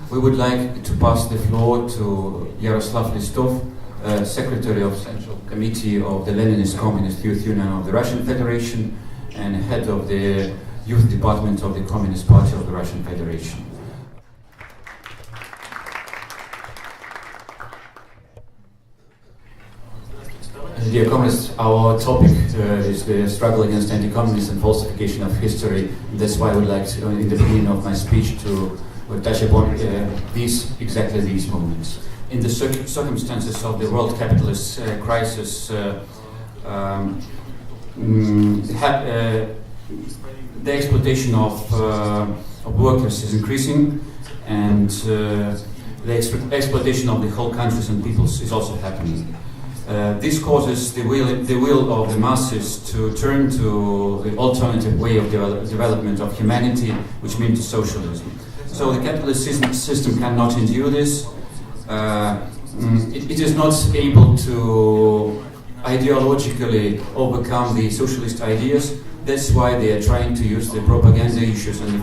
We would like to pass the floor to Yaroslav Listov, Secretary of Central Committee of the Leninist Communist Youth Union of the Russian Federation and Head of the Youth Department of the Communist Party of the Russian Federation. Dear comrades, our topic is the struggle against anti-communism and falsification of history. That's why I would like to, in the beginning of my speech, to touch upon exactly these moments. In the circumstances of the world capitalist crisis, the exploitation of workers is increasing, and the exploitation of the whole countries and peoples is also happening. This causes the will of the masses to turn to the alternative way of development of humanity, which means socialism. So the capitalist system cannot endure this. It is not able to ideologically overcome the socialist ideas. That's why they are trying to use the propaganda issues and the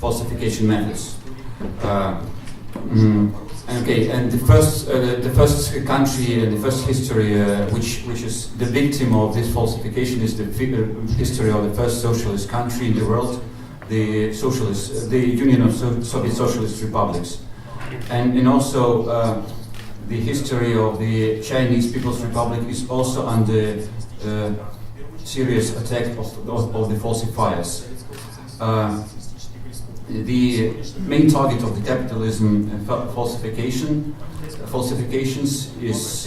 falsification methods. Okay, and the first country and the first history which is the victim of this falsification is the history of the first socialist country in the world, the Union of Soviet Socialist Republics, and also the history of the Chinese People's Republic is also under serious attack of the falsifiers. The main target of the capitalism falsifications is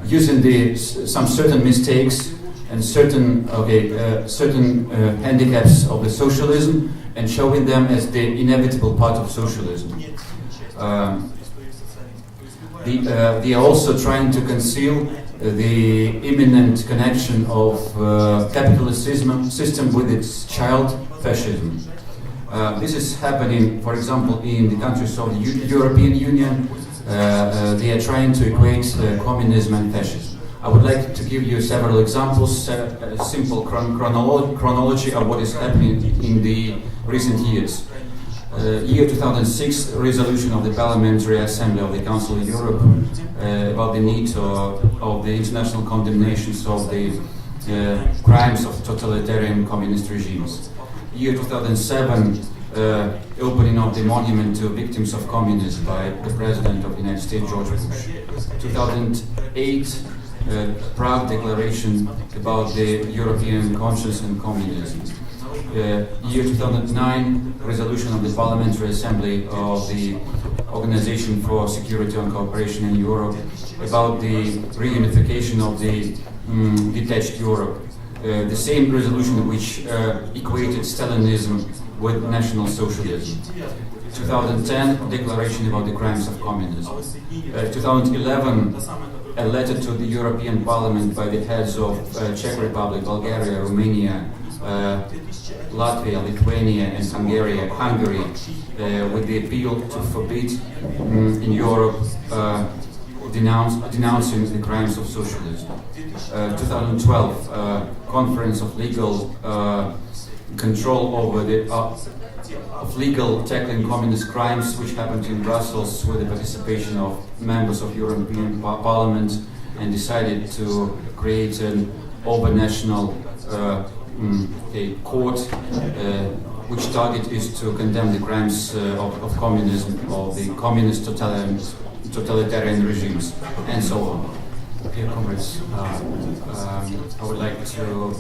using some certain mistakes and certain handicaps of the socialism and showing them as the inevitable part of socialism. They are also trying to conceal the imminent connection of capitalist system with its child, fascism. This is happening, for example, in the countries of the European Union. They are trying to equate communism and fascism. I would like to give you several examples, a simple chronology of what is happening in the recent years. Year 2006, resolution of the Parliamentary Assembly of the Council of Europe about the need of the international condemnations of the crimes of totalitarian communist regimes. Year 2007, opening of the monument to victims of communism by the President of the United States, George Bush. 2008, Prague Declaration about the European conscience and communism. Year 2009, resolution of the Parliamentary Assembly of the Organization for Security and Cooperation in Europe about the reunification of the detached Europe. The same resolution which equated Stalinism with National Socialism. 2010, declaration about the crimes of communism. 2011, a letter to the European Parliament by the heads of Czech Republic, Bulgaria, Romania, Latvia, Lithuania and Hungary with the appeal to forbid in Europe denouncing the crimes of socialism. 2012, Conference of Legal Control over the of legal tackling communist crimes, which happened in Brussels with the participation of members of European Parliament, and decided to create an overnational court which target is to condemn the crimes of communism, of the communist totalitarian regimes, and so on. Dear comrades, I would like to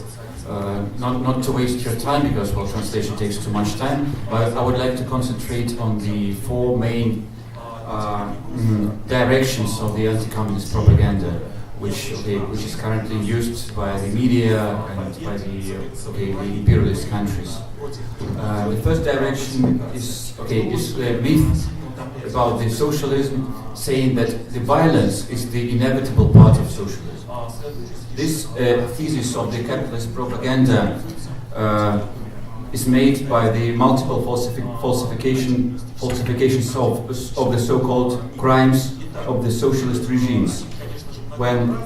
not to waste your time, because translation takes too much time, but I would like to concentrate on the four main directions of the anti-communist propaganda, which is currently used by the media and by the imperialist countries. The first direction is the myth about the socialism, saying that the violence is the inevitable part of socialism. This thesis of the capitalist propaganda is made by the multiple falsifications of the so-called crimes of the socialist regimes. When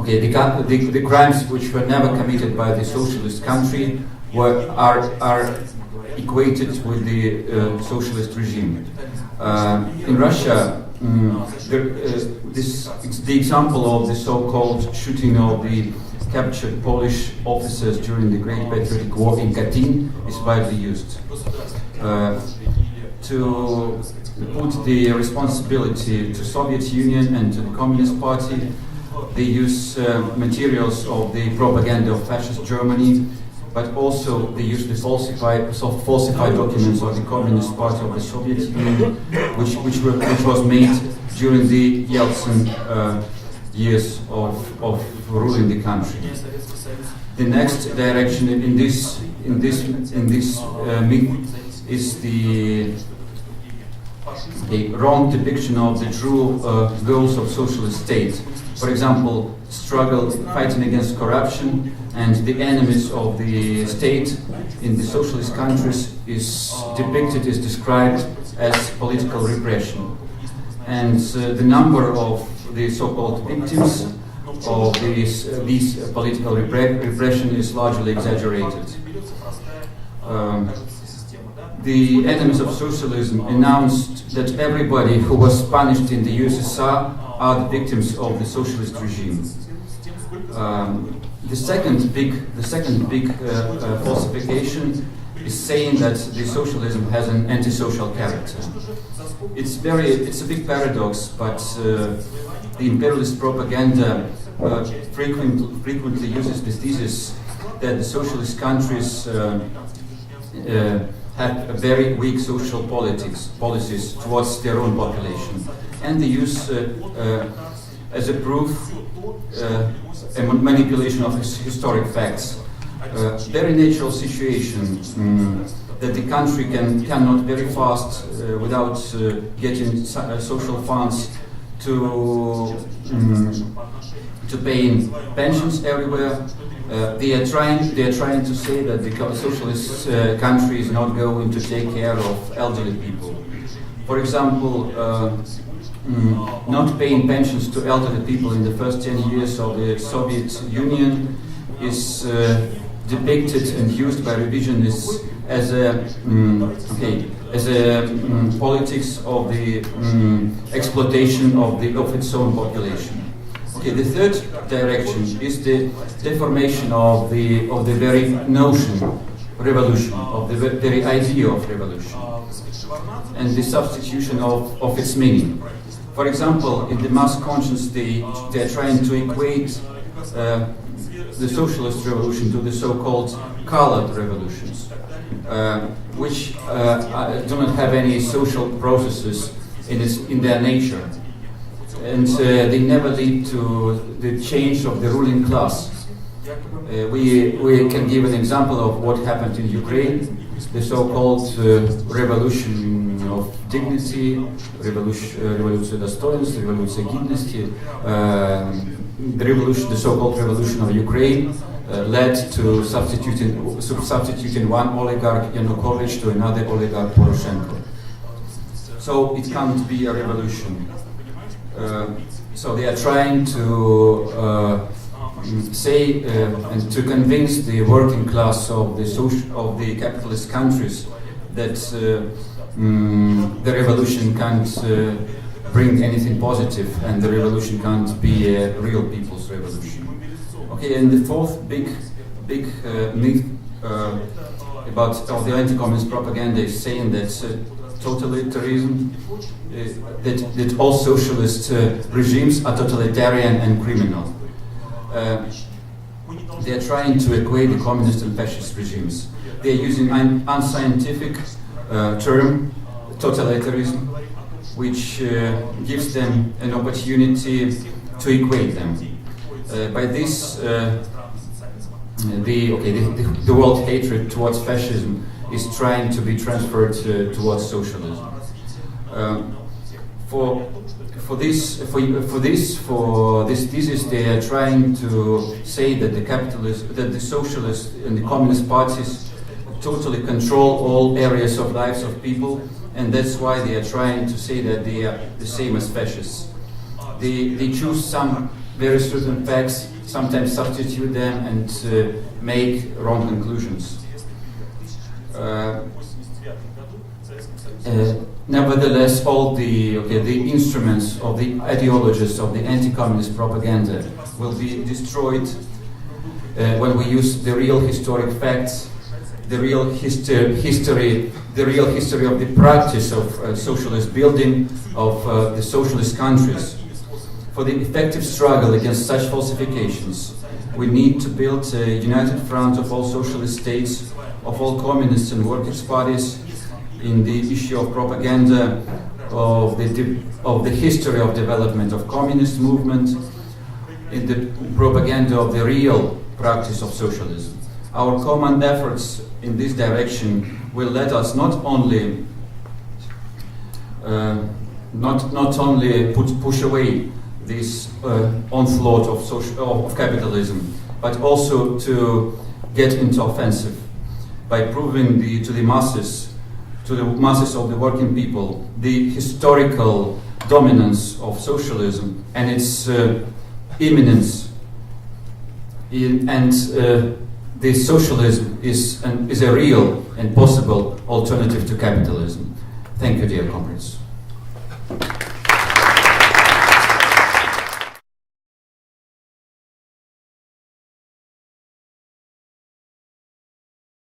the crimes which were never committed by the socialist country are equated with the socialist regime. In Russia, this is the example of the so-called shooting of the captured Polish officers during the Great Patriotic War in Katyn is widely used. To put the responsibility to Soviet Union and to the Communist Party, they use materials of the propaganda of fascist Germany, but also they use the falsified documents of the Communist Party of the Soviet Union, which was made during the Yeltsin years of ruling the country. The next direction in this myth is the wrong depiction of the true goals of socialist state. For example, fighting against corruption, and the enemies of the state in the socialist countries is described as political repression. And the number of the so-called victims of these political repression is largely exaggerated. The enemies of socialism announced that everybody who was punished in the USSR are the victims of the socialist regime. The second big falsification is saying that the socialism has an antisocial character. It's a big paradox, but the imperialist propaganda frequently uses this thesis that the socialist countries have a very weak social policies towards their own population, and they use as a proof a manipulation of historic facts. Very natural situation that the country cannot very fast without getting social funds to paying pensions everywhere. They are trying to say that the socialist country is not going to take care of elderly people. For example, not paying pensions to elderly people in the first 10 years of the Soviet Union is depicted and used by revisionists as a politics of the exploitation of its own population. Okay, the third direction is the deformation of the very notion revolution, of the very idea of revolution, and the substitution of its meaning. For example, in the mass conscience, they are trying to equate the socialist revolution to the so-called colored revolutions, which do not have any social processes in their nature, and they never lead to the change of the ruling class. We can give an example of what happened in Ukraine, the so-called revolution of dignity, революция достоинства, революция гидности, the so-called revolution of Ukraine led to substituting one oligarch Yanukovych to another oligarch Poroshenko. So it can't be a revolution. So they are trying to say and to convince the working class of the capitalist countries that the revolution can't bring anything positive, and the revolution can't be a real people's revolution. Okay, and the fourth big myth of the anti-communist propaganda is saying that totalitarianism, that all socialist regimes are totalitarian and criminal. They are trying to equate the communist and fascist regimes. They are using an unscientific term, totalitarianism, which gives them an opportunity to equate them. By this, the world hatred towards fascism is trying to be transferred towards socialism. For this thesis, they are trying to say that the socialist and the communist parties totally control all areas of lives of people, and that's why they are trying to say that they are the same as fascists. They choose some very certain facts, sometimes substitute them, and make wrong conclusions. nevertheless, all the instruments of the ideologists of the anti-communist propaganda will be destroyed when we use the real historic facts, the real history of the practice of socialist building of the socialist countries. For the effective struggle against such falsifications, we need to build a united front of all socialist states, of all communists and workers' parties, in the issue of propaganda, of the history of development of communist movement, in the propaganda of the real practice of socialism. Our common efforts in this direction will let us not only push away this onslaught of capitalism, but also to get into offensive by proving to the masses of the working people the historical dominance of socialism and its imminence, and the socialism is a real and possible alternative to capitalism. Thank you, dear comrades.